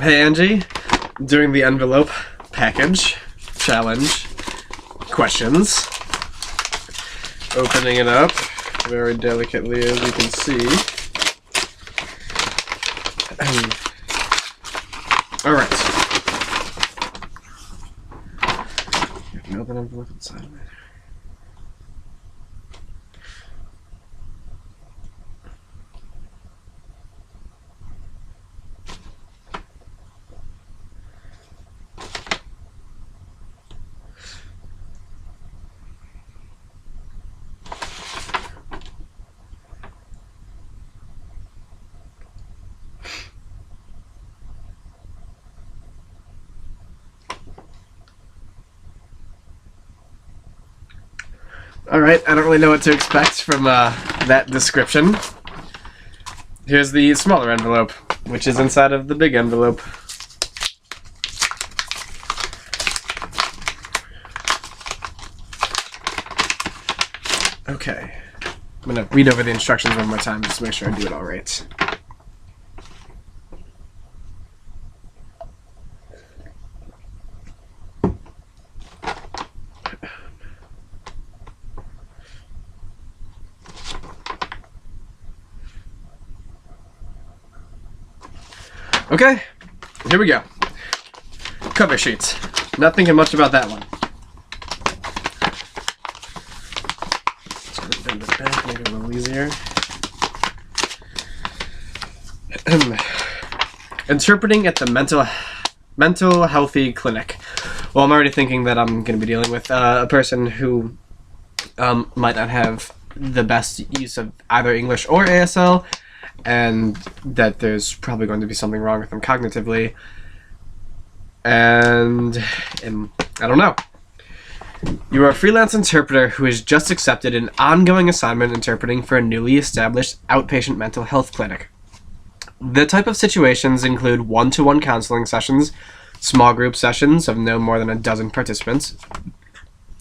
Hey Angie, doing the envelope package challenge questions. Opening it up very delicately, as you can see. Alright. Open envelope inside of it. Alright, I don't really know what to expect from that description. Here's the smaller envelope, which is inside of the big envelope. Okay. I'm going to read over the instructions one more time just to make sure I do it all right. Okay, here we go. Cover sheets. Not thinking much about that one. Just gonna bend it back, make it a little easier. Interpreting at the mental healthy clinic. Well, I'm already thinking that I'm going to be dealing with a person who might not have the best use of either English or ASL, and that there's probably going to be something wrong with them cognitively. And I don't know. You are a freelance interpreter who has just accepted an ongoing assignment interpreting for a newly established outpatient mental health clinic. The type of situations include one-to-one counseling sessions, small group sessions of no more than a dozen participants,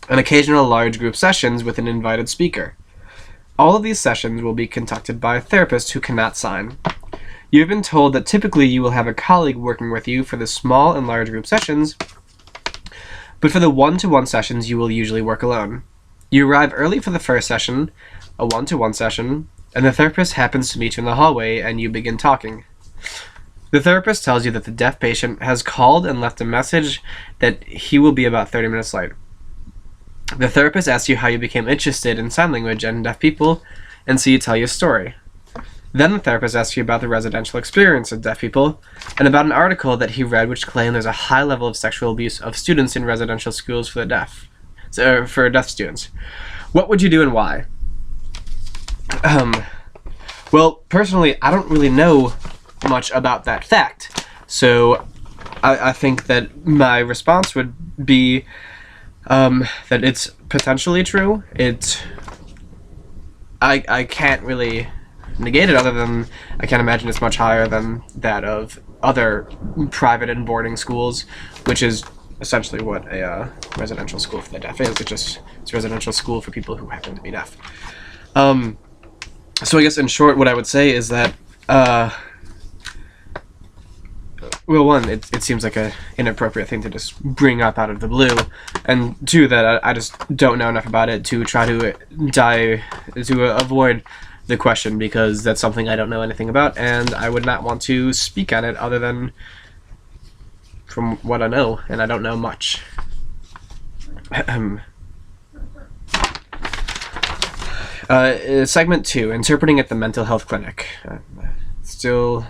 and occasional large group sessions with an invited speaker. All of these sessions will be conducted by a therapist who cannot sign. You have been told that typically you will have a colleague working with you for the small and large group sessions, but for the one-to-one sessions you will usually work alone. You arrive early for the first session, a one-to-one session, and the therapist happens to meet you in the hallway and you begin talking. The therapist tells you that the deaf patient has called and left a message that he will be about 30 minutes late. The therapist asks you how you became interested in sign language and deaf people, and so you tell your story. Then the therapist asks you about the residential experience of deaf people, and about an article that he read which claimed there's a high level of sexual abuse of students in residential schools for the deaf. For deaf students. What would you do and why? Well, personally, I don't really know much about that fact, so I think that my response would be that it's potentially true. I can't really negate it, other than I can't imagine it's much higher than that of other private and boarding schools, which is essentially what a residential school for the deaf is. It's a residential school for people who happen to be deaf. So I guess in short, what I would say is that well, one, it seems like an inappropriate thing to just bring up out of the blue, and two, that I just don't know enough about it to try to avoid the question, because that's something I don't know anything about, and I would not want to speak on it other than from what I know, and I don't know much. Segment 2, interpreting at the mental health clinic. Still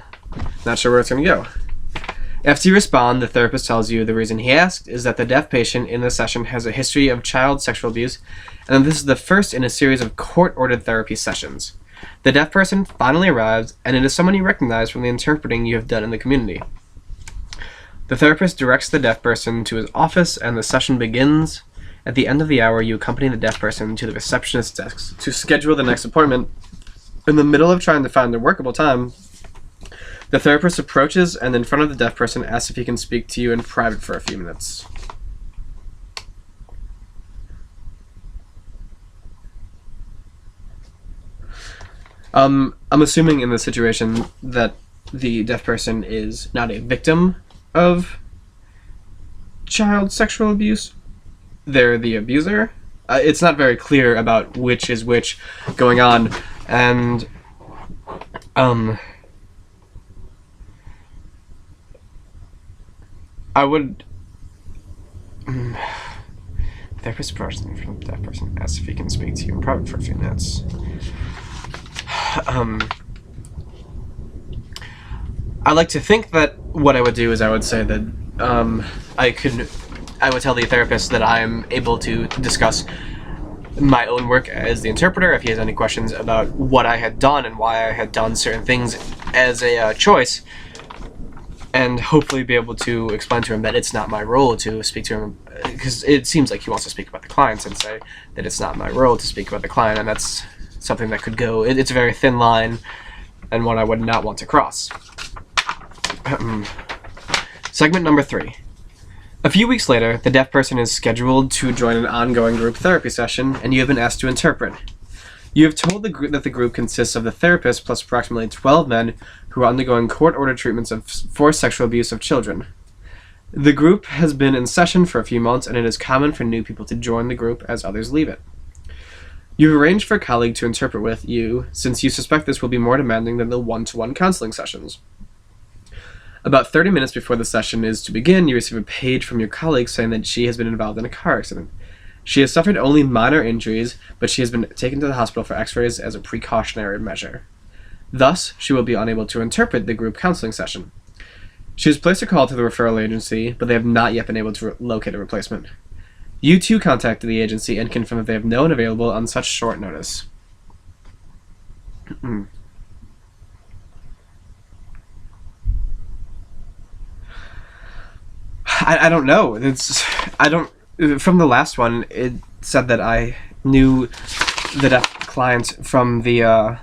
not sure where it's going to go. After you respond, the therapist tells you the reason he asked is that the deaf patient in the session has a history of child sexual abuse, and that this is the first in a series of court-ordered therapy sessions. The deaf person finally arrives, and it is someone you recognize from the interpreting you have done in the community. The therapist directs the deaf person to his office, and the session begins. At the end of the hour, you accompany the deaf person to the receptionist's desk to schedule the next appointment. In the middle of trying to find a workable time, the therapist approaches and in front of the deaf person asks if he can speak to you in private for a few minutes. I'm assuming in this situation that the deaf person is not a victim of child sexual abuse. They're the abuser. It's not very clear about which is which going on, and I would therapist person from that person asks if he can speak to you in private for a few minutes. I like to think that what I would do is I would say that I would tell the therapist that I am able to discuss my own work as the interpreter if he has any questions about what I had done and why I had done certain things as a choice, and hopefully be able to explain to him that it's not my role to speak to him, because it seems like he wants to speak about the clients, and say that it's not my role to speak about the client, and that's something that could go, it's a very thin line and one I would not want to cross. Segment number 3. A few weeks later, the deaf person is scheduled to join an ongoing group therapy session, and you have been asked to interpret. You have told the group that the group consists of the therapist plus approximately 12 men who are undergoing court-ordered treatments for sexual abuse of children. The group has been in session for a few months, and it is common for new people to join the group as others leave it. You've arranged for a colleague to interpret with you, since you suspect this will be more demanding than the one-to-one counseling sessions. About 30 minutes before the session is to begin, you receive a page from your colleague saying that she has been involved in a car accident. She has suffered only minor injuries, but she has been taken to the hospital for x-rays as a precautionary measure. Thus, she will be unable to interpret the group counseling session. She has placed a call to the referral agency, but they have not yet been able to locate a replacement. You too contacted the agency and confirm that they have no one available on such short notice. I don't know. From the last one, it said that I knew the deaf client from the,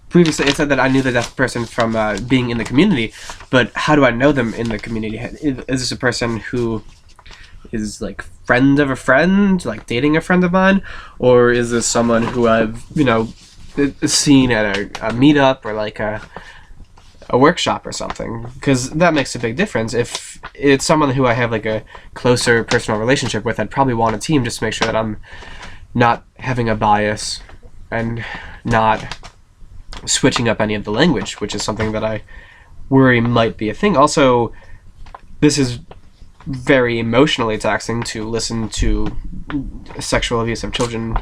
previously it said that I knew the deaf person from being in the community, but how do I know them in the community? Is this a person who is like friend of a friend, like dating a friend of mine, or is this someone who I've, seen at a meetup or like a workshop or something? Because that makes a big difference. If it's someone who I have like a closer personal relationship with, I'd probably want a team just to make sure that I'm not having a bias and not switching up any of the language, which is something that I worry might be a thing. Also, this is very emotionally taxing to listen to sexual abuse of children,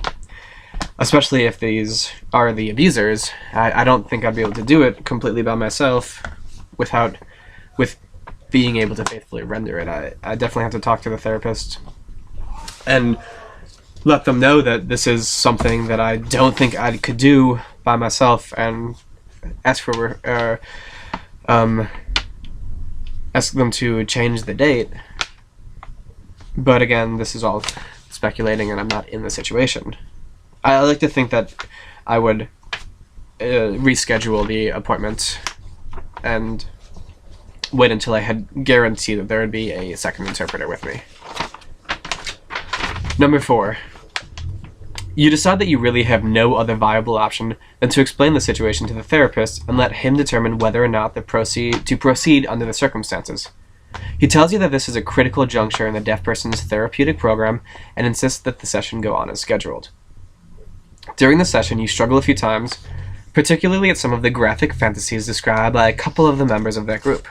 especially if these are the abusers. I don't think I'd be able to do it completely by myself with being able to faithfully render it. I definitely have to talk to the therapist and let them know that this is something that I don't think I could do by myself, and ask them to change the date. But again, this is all speculating, and I'm not in the situation. I like to think that I would reschedule the appointment and wait until I had guaranteed that there would be a second interpreter with me. Number 4. You decide that you really have no other viable option than to explain the situation to the therapist and let him determine whether or not to proceed under the circumstances. He tells you that this is a critical juncture in the deaf person's therapeutic program and insists that the session go on as scheduled. During the session, you struggle a few times, particularly at some of the graphic fantasies described by a couple of the members of that group.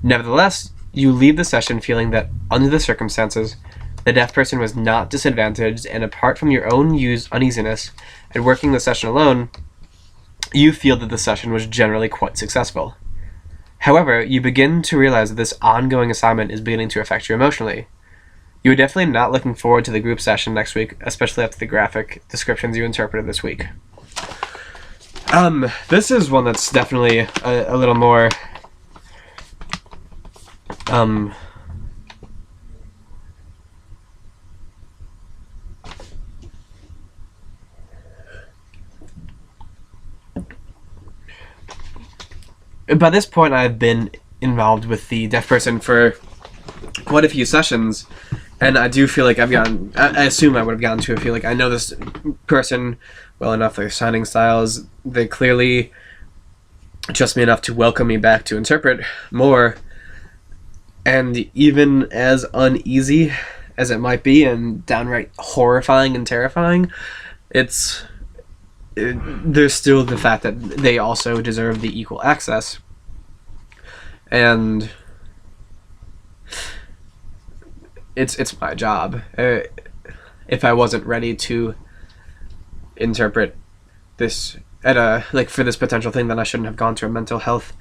Nevertheless, you leave the session feeling that, under the circumstances, the deaf person was not disadvantaged, and apart from your own uneasiness and working the session alone, you feel that the session was generally quite successful. However, you begin to realize that this ongoing assignment is beginning to affect you emotionally. You are definitely not looking forward to the group session next week, especially after the graphic descriptions you interpreted this week. This is one that's definitely a little more, by this point, I've been involved with the deaf person for quite a few sessions, and I do feel like I assume I would have gotten to feel like I know this person well enough, their signing styles, they clearly trust me enough to welcome me back to interpret more. And even as uneasy as it might be and downright horrifying and terrifying, there's still the fact that they also deserve the equal access. And it's my job. If I wasn't ready to interpret this for this potential thing, then I shouldn't have gone to a mental health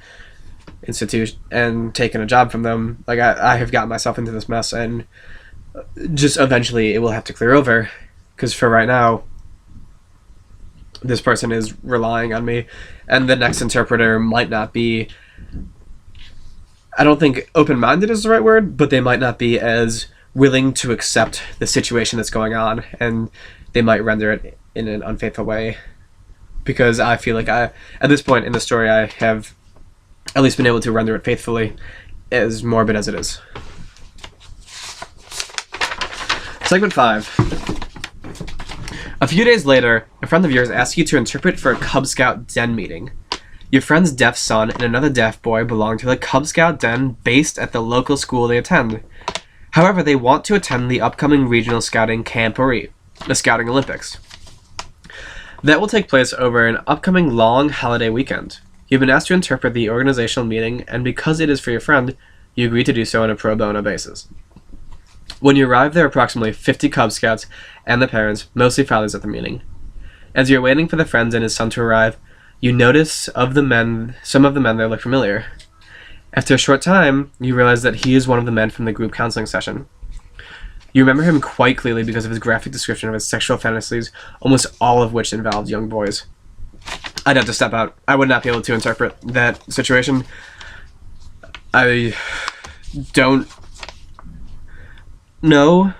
institute and taken a job from them. Like, I have gotten myself into this mess, and just eventually it will have to clear over, because for right now this person is relying on me, and the next interpreter might not be, I don't think open-minded is the right word, but they might not be as willing to accept the situation that's going on, and they might render it in an unfaithful way, because I feel like at this point in the story, I have at least been able to render it faithfully, as morbid as it is. Segment 5. A few days later, a friend of yours asks you to interpret for a Cub Scout den meeting. Your friend's deaf son and another deaf boy belong to the Cub Scout den based at the local school they attend. However, they want to attend the upcoming regional scouting camporee, the Scouting Olympics. That will take place over an upcoming long holiday weekend. You've been asked to interpret the organizational meeting, and because it is for your friend, you agree to do so on a pro bono basis. When you arrive, there are approximately 50 Cub Scouts and the parents, mostly fathers, at the meeting. As you're waiting for the friends and his son to arrive, you notice some of the men there look familiar. After a short time, you realize that he is one of the men from the group counseling session. You remember him quite clearly because of his graphic description of his sexual fantasies, almost all of which involved young boys. I'd have to step out. I would not be able to interpret that situation. I don't know,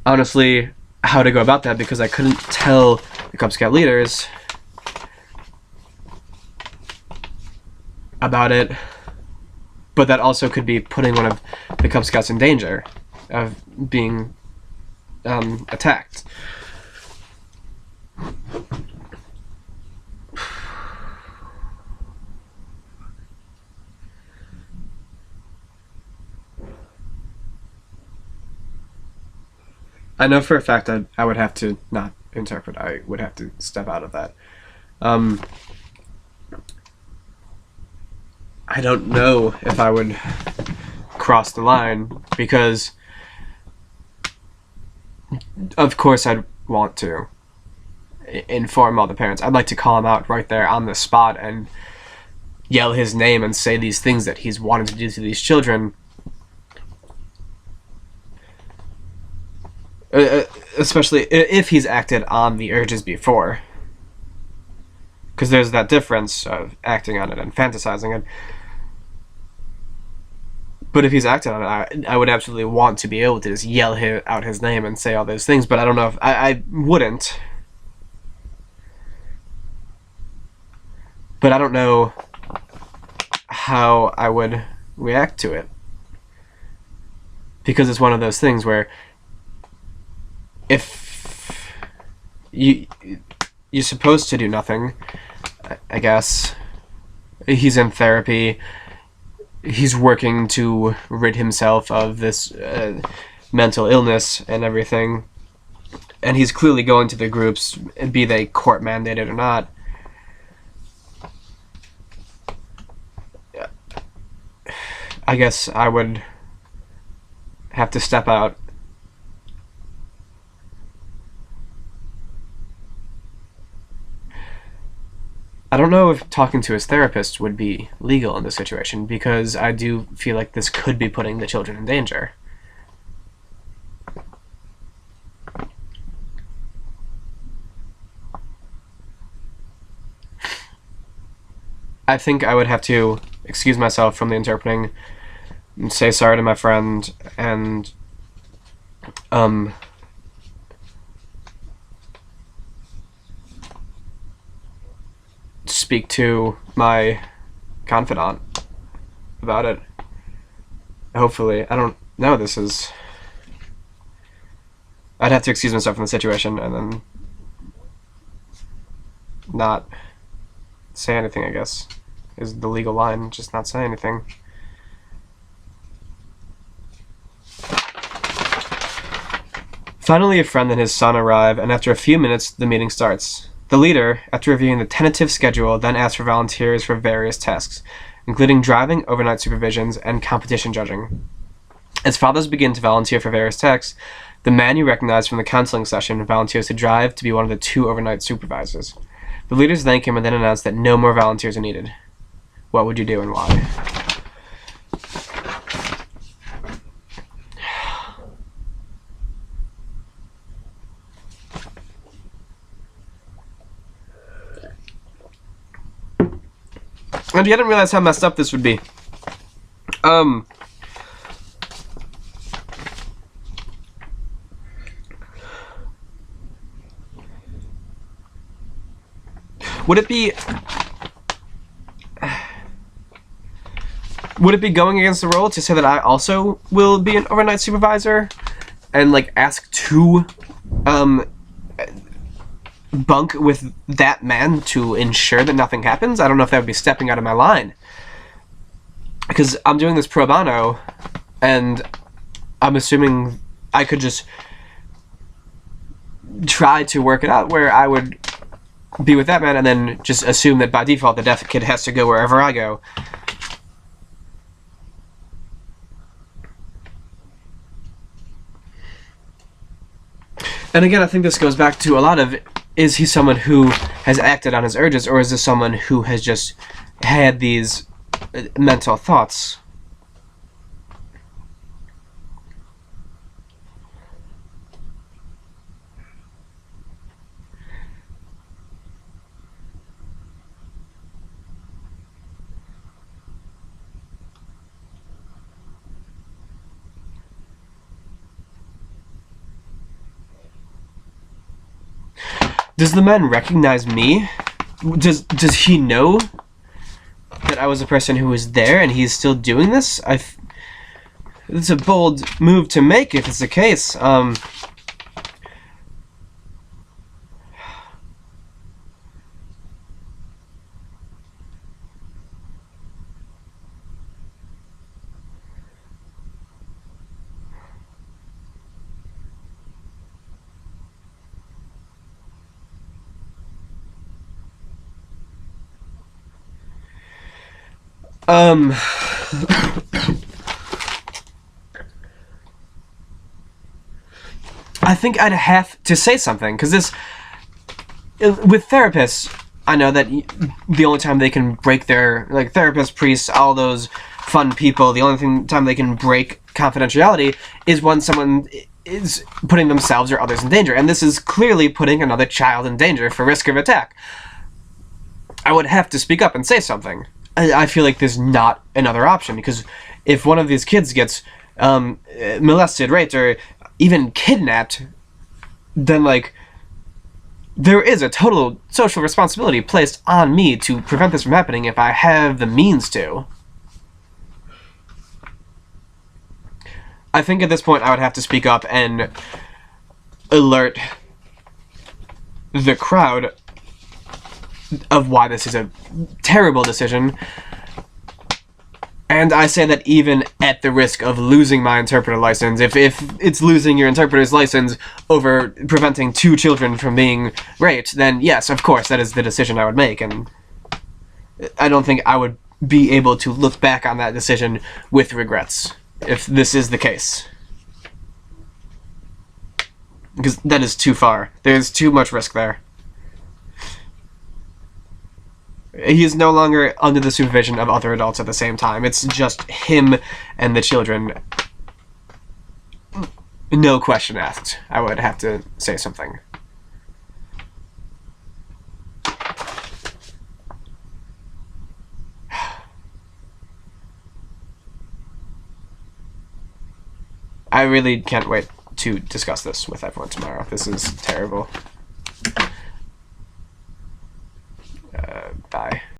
honestly, how to go about that, because I couldn't tell the Cub Scout leaders about it, but that also could be putting one of the Cub Scouts in danger of being attacked. I know for a fact that I would have to not interpret. I would have to step out of that. I don't know if I would cross the line, because of course I'd want to inform all the parents. I'd like to call him out right there on the spot and yell his name and say these things that he's wanted to do to these children. Especially if he's acted on the urges before. Because there's that difference of acting on it and fantasizing it. But if he's acted on it, I would absolutely want to be able to just yell out his name and say all those things, but I don't know if I wouldn't. But I don't know how I would react to it. Because it's one of those things where if you're supposed to do nothing, I guess. He's in therapy. He's working to rid himself of this mental illness and everything. And he's clearly going to the groups, be they court mandated or not. I guess I would have to step out. I don't know if talking to his therapist would be legal in this situation, because I do feel like this could be putting the children in danger. I think I would have to excuse myself from the interpreting and say sorry to my friend and speak to my confidant about it. Hopefully. I don't know. I'd have to excuse myself from the situation and then not say anything, I guess, is the legal line. Just not say anything. Finally, a friend and his son arrive, and after a few minutes, the meeting starts. The leader, after reviewing the tentative schedule, then asks for volunteers for various tasks, including driving, overnight supervisions, and competition judging. As fathers begin to volunteer for various tasks, the man you recognize from the counseling session volunteers to drive to be one of the 2 overnight supervisors. The leaders thank him and then announce that no more volunteers are needed. What would you do and why? And you didn't realize how messed up this would be. Would it be going against the role to say that I also will be an overnight supervisor and like ask to bunk with that man to ensure that nothing happens? I don't know if that would be stepping out of my line, because I'm doing this pro bono, and I'm assuming I could just try to work it out where I would be with that man and then just assume that by default the deaf kid has to go wherever I go. And again, I think this goes back to a lot of, is he someone who has acted on his urges, or is this someone who has just had these mental thoughts? Does the man recognize me? Does he know that I was a person who was there and he's still doing this? It's a bold move to make if it's the case. I think I'd have to say something, because this, with therapists, I know that the only time they can break their, like, therapists, priests, all those fun people, the only time they can break confidentiality is when someone is putting themselves or others in danger, and this is clearly putting another child in danger for risk of attack. I would have to speak up and say something. I feel like there's not another option, because if one of these kids gets molested, raped, or even kidnapped, then, like, there is a total social responsibility placed on me to prevent this from happening if I have the means to. I think at this point I would have to speak up and alert the crowd of why this is a terrible decision. And I say that even at the risk of losing my interpreter license, if it's losing your interpreter's license over preventing 2 children from being raped, then yes, of course, that is the decision I would make. And I don't think I would be able to look back on that decision with regrets if this is the case. Because that is too far. There's too much risk there. He is no longer under the supervision of other adults at the same time. It's just him and the children. No question asked. I would have to say something. I really can't wait to discuss this with everyone tomorrow. This is terrible.